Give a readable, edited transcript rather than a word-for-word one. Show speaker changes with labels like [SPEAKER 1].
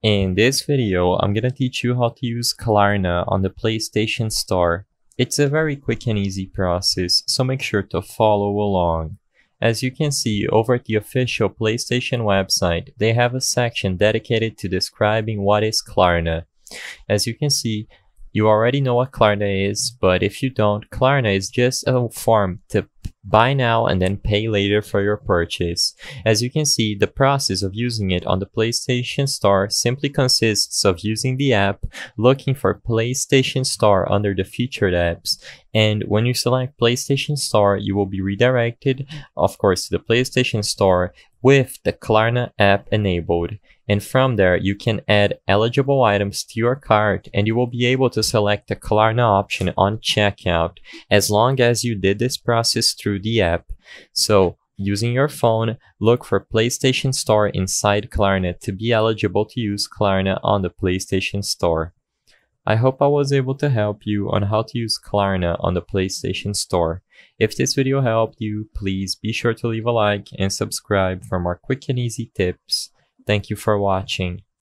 [SPEAKER 1] In this video, I'm gonna teach you how to use Klarna on the PlayStation Store. It's a very quick and easy process, so make sure to follow along. As you can see over at the official PlayStation website, they have a section dedicated to describing what is Klarna. As you can see, you already know what Klarna is, but if you don't, Klarna is just a form to buy now and then pay later for your purchase. As you can see, the process of using it on the PlayStation Store simply consists of using the app, looking for PlayStation Store under the featured apps, and when you select PlayStation Store, you will be redirected, of course, to the PlayStation Store with the Klarna app enabled. And from there, you can add eligible items to your cart and you will be able to select the Klarna option on checkout as long as you did this process through the app. So, using your phone, look for PlayStation Store inside Klarna to be eligible to use Klarna on the PlayStation Store. I hope I was able to help you on how to use Klarna on the PlayStation Store. If this video helped you, please be sure to leave a like and subscribe for more quick and easy tips. Thank you for watching.